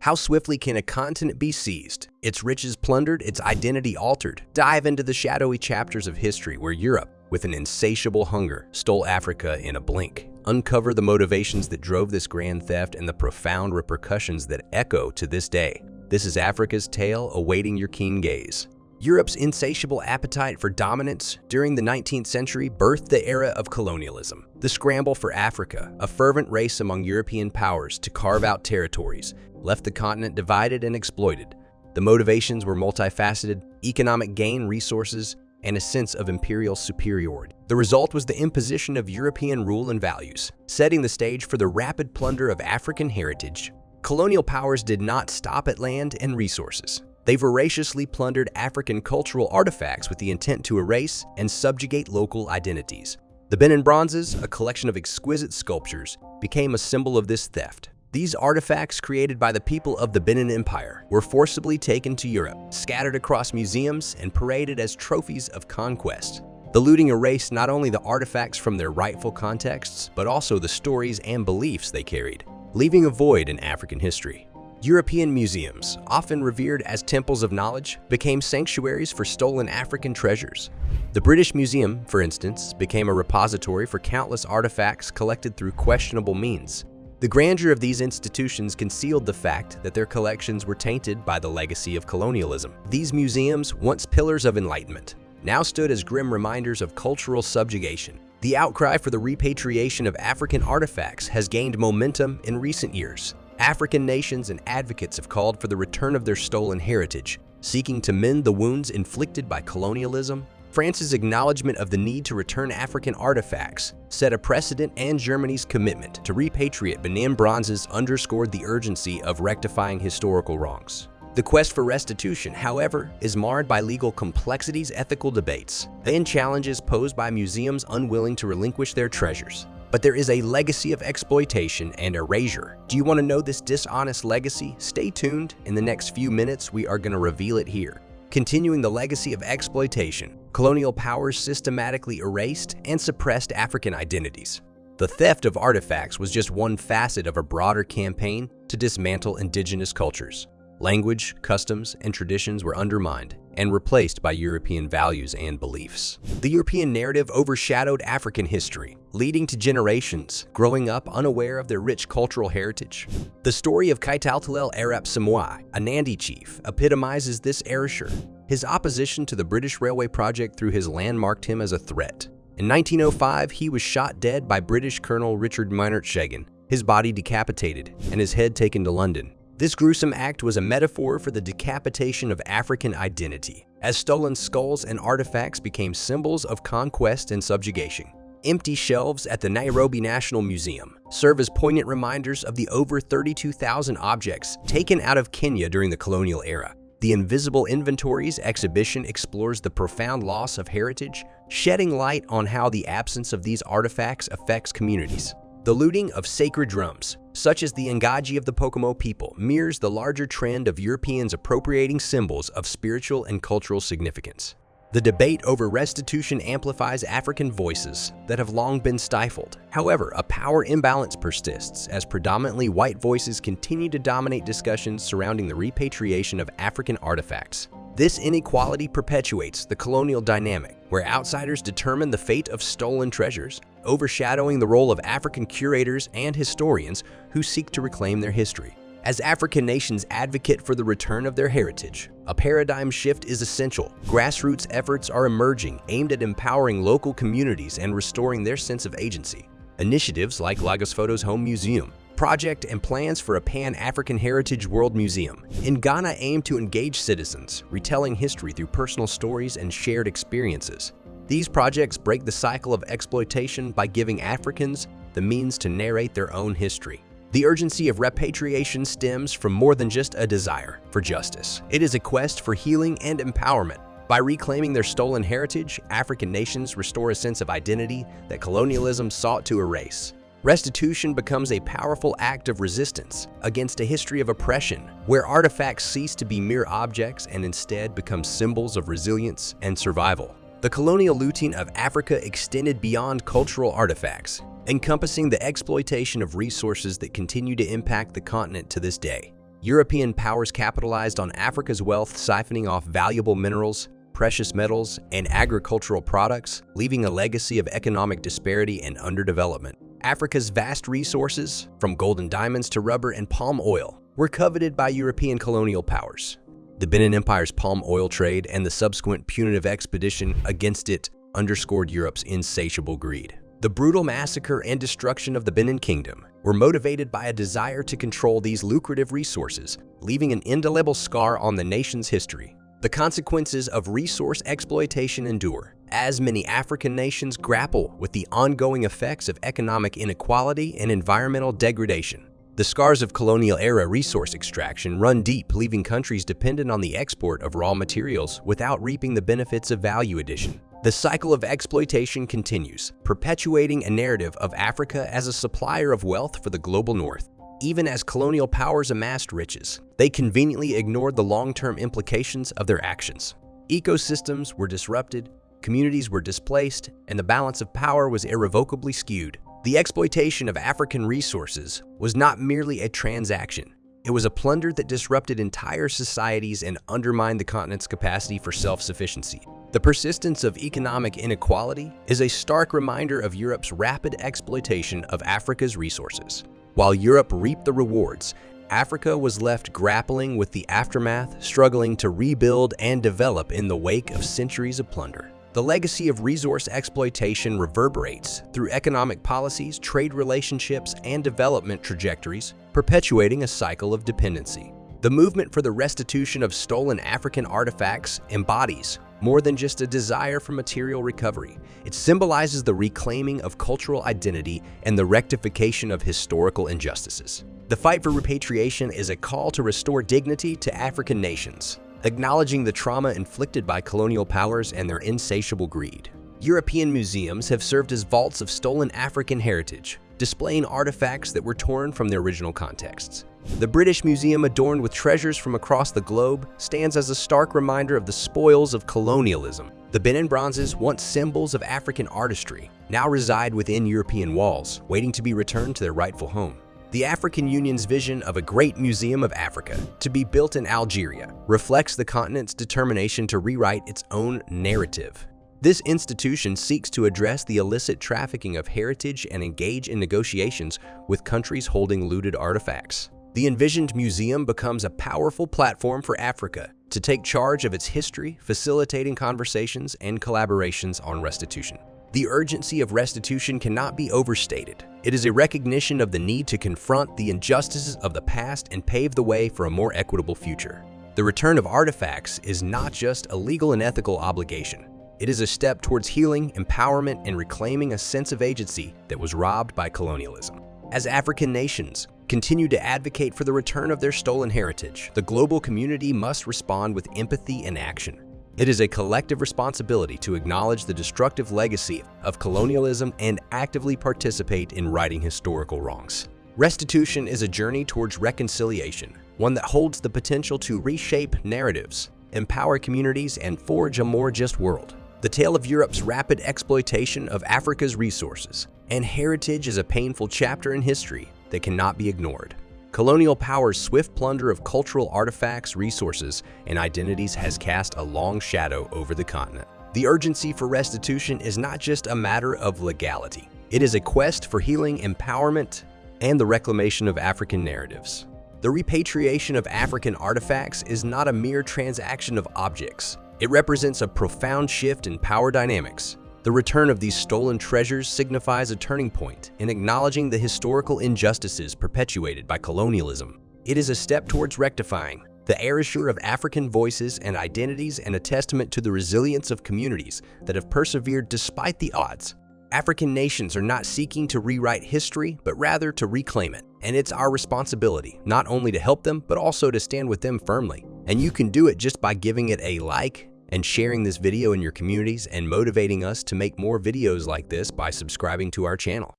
How swiftly can a continent be seized, its riches plundered, its identity altered? Dive into the shadowy chapters of history where Europe, with an insatiable hunger, stole Africa in a blink. Uncover the motivations that drove this grand theft and the profound repercussions that echo to this day. This is Africa's tale awaiting your keen gaze. Europe's insatiable appetite for dominance during the 19th century birthed the era of colonialism. The scramble for Africa, a fervent race among European powers to carve out territories, left the continent divided and exploited. The motivations were multifaceted: economic gain, resources, and a sense of imperial superiority. The result was the imposition of European rule and values, setting the stage for the rapid plunder of African heritage. Colonial powers did not stop at land and resources. They voraciously plundered African cultural artifacts with the intent to erase and subjugate local identities. The Benin bronzes, a collection of exquisite sculptures, became a symbol of this theft. These artifacts, created by the people of the Benin Empire, were forcibly taken to Europe, scattered across museums, and paraded as trophies of conquest. The looting erased not only the artifacts from their rightful contexts, but also the stories and beliefs they carried, leaving a void in African history. European museums, often revered as temples of knowledge, became sanctuaries for stolen African treasures. The British Museum, for instance, became a repository for countless artifacts collected through questionable means. The grandeur of these institutions concealed the fact that their collections were tainted by the legacy of colonialism. These museums, once pillars of enlightenment, now stood as grim reminders of cultural subjugation. The outcry for the repatriation of African artifacts has gained momentum in recent years. African nations and advocates have called for the return of their stolen heritage, seeking to mend the wounds inflicted by colonialism. France's acknowledgement of the need to return African artifacts set a precedent, and Germany's commitment to repatriate Benin bronzes underscored the urgency of rectifying historical wrongs. The quest for restitution, however, is marred by legal complexities, ethical debates, and challenges posed by museums unwilling to relinquish their treasures. But there is a legacy of exploitation and erasure. Do you want to know this dishonest legacy? Stay tuned. In the next few minutes, we are going to reveal it here. Continuing the legacy of exploitation, colonial powers systematically erased and suppressed African identities. The theft of artifacts was just one facet of a broader campaign to dismantle indigenous cultures. Language, customs, and traditions were undermined and replaced by European values and beliefs. The European narrative overshadowed African history, leading to generations growing up unaware of their rich cultural heritage. The story of Kaitaltalel Arap Samoa, a Nandi chief, epitomizes this erasure. His opposition to the British railway project through his land marked him as a threat. In 1905, he was shot dead by British Colonel Richard Maynard-Shagan, his body decapitated and his head taken to London. This gruesome act was a metaphor for the decapitation of African identity, as stolen skulls and artifacts became symbols of conquest and subjugation. Empty shelves at the Nairobi National Museum serve as poignant reminders of the over 32,000 objects taken out of Kenya during the colonial era. The Invisible Inventories exhibition explores the profound loss of heritage, shedding light on how the absence of these artifacts affects communities. The looting of sacred drums, such as the Ngaji of the Pokomo people, mirrors the larger trend of Europeans appropriating symbols of spiritual and cultural significance. The debate over restitution amplifies African voices that have long been stifled. However, a power imbalance persists as predominantly white voices continue to dominate discussions surrounding the repatriation of African artifacts. This inequality perpetuates the colonial dynamic, where outsiders determine the fate of stolen treasures, overshadowing the role of African curators and historians who seek to reclaim their history. As African nations advocate for the return of their heritage, a paradigm shift is essential. Grassroots efforts are emerging, aimed at empowering local communities and restoring their sense of agency. Initiatives like Lagos Photos Home Museum project and plans for a Pan-African Heritage World Museum in Ghana aim to engage citizens, retelling history through personal stories and shared experiences. These projects break the cycle of exploitation by giving Africans the means to narrate their own history. The urgency of repatriation stems from more than just a desire for justice. It is a quest for healing and empowerment. By reclaiming their stolen heritage, African nations restore a sense of identity that colonialism sought to erase. Restitution becomes a powerful act of resistance against a history of oppression, where artifacts cease to be mere objects and instead become symbols of resilience and survival. The colonial looting of Africa extended beyond cultural artifacts, encompassing the exploitation of resources that continue to impact the continent to this day. European powers capitalized on Africa's wealth, siphoning off valuable minerals, precious metals, and agricultural products, leaving a legacy of economic disparity and underdevelopment. Africa's vast resources, from gold and diamonds to rubber and palm oil, were coveted by European colonial powers. The Benin Empire's palm oil trade and the subsequent punitive expedition against it underscored Europe's insatiable greed. The brutal massacre and destruction of the Benin Kingdom were motivated by a desire to control these lucrative resources, leaving an indelible scar on the nation's history. The consequences of resource exploitation endure, as many African nations grapple with the ongoing effects of economic inequality and environmental degradation. The scars of colonial-era resource extraction run deep, leaving countries dependent on the export of raw materials without reaping the benefits of value addition. The cycle of exploitation continues, perpetuating a narrative of Africa as a supplier of wealth for the global north. Even as colonial powers amassed riches, they conveniently ignored the long-term implications of their actions. Ecosystems were disrupted, communities were displaced, and the balance of power was irrevocably skewed. The exploitation of African resources was not merely a transaction. It was a plunder that disrupted entire societies and undermined the continent's capacity for self-sufficiency. The persistence of economic inequality is a stark reminder of Europe's rapid exploitation of Africa's resources. While Europe reaped the rewards, Africa was left grappling with the aftermath, struggling to rebuild and develop in the wake of centuries of plunder. The legacy of resource exploitation reverberates through economic policies, trade relationships, and development trajectories, perpetuating a cycle of dependency. The movement for the restitution of stolen African artifacts embodies more than just a desire for material recovery. It symbolizes the reclaiming of cultural identity and the rectification of historical injustices. The fight for repatriation is a call to restore dignity to African nations, acknowledging the trauma inflicted by colonial powers and their insatiable greed. European museums have served as vaults of stolen African heritage, displaying artifacts that were torn from their original contexts. The British Museum, adorned with treasures from across the globe, stands as a stark reminder of the spoils of colonialism. The Benin bronzes, once symbols of African artistry, now reside within European walls, waiting to be returned to their rightful home. The African Union's vision of a great museum of Africa, to be built in Algeria, reflects the continent's determination to rewrite its own narrative. This institution seeks to address the illicit trafficking of heritage and engage in negotiations with countries holding looted artifacts. The envisioned museum becomes a powerful platform for Africa to take charge of its history, facilitating conversations and collaborations on restitution. The urgency of restitution cannot be overstated. It is a recognition of the need to confront the injustices of the past and pave the way for a more equitable future. The return of artifacts is not just a legal and ethical obligation. It is a step towards healing, empowerment, and reclaiming a sense of agency that was robbed by colonialism. As African nations continue to advocate for the return of their stolen heritage, the global community must respond with empathy and action. It is a collective responsibility to acknowledge the destructive legacy of colonialism and actively participate in righting historical wrongs. Restitution is a journey towards reconciliation, one that holds the potential to reshape narratives, empower communities, and forge a more just world. The tale of Europe's rapid exploitation of Africa's resources and heritage is a painful chapter in history that cannot be ignored. Colonial power's swift plunder of cultural artifacts, resources, and identities has cast a long shadow over the continent. The urgency for restitution is not just a matter of legality. It is a quest for healing, empowerment, and the reclamation of African narratives. The repatriation of African artifacts is not a mere transaction of objects. It represents a profound shift in power dynamics. The return of these stolen treasures signifies a turning point in acknowledging the historical injustices perpetuated by colonialism. It is a step towards rectifying the erasure of African voices and identities and a testament to the resilience of communities that have persevered despite the odds. African nations are not seeking to rewrite history, but rather to reclaim it. And it's our responsibility not only to help them, but also to stand with them firmly. And you can do it just by giving it a like and sharing this video in your communities and motivating us to make more videos like this by subscribing to our channel.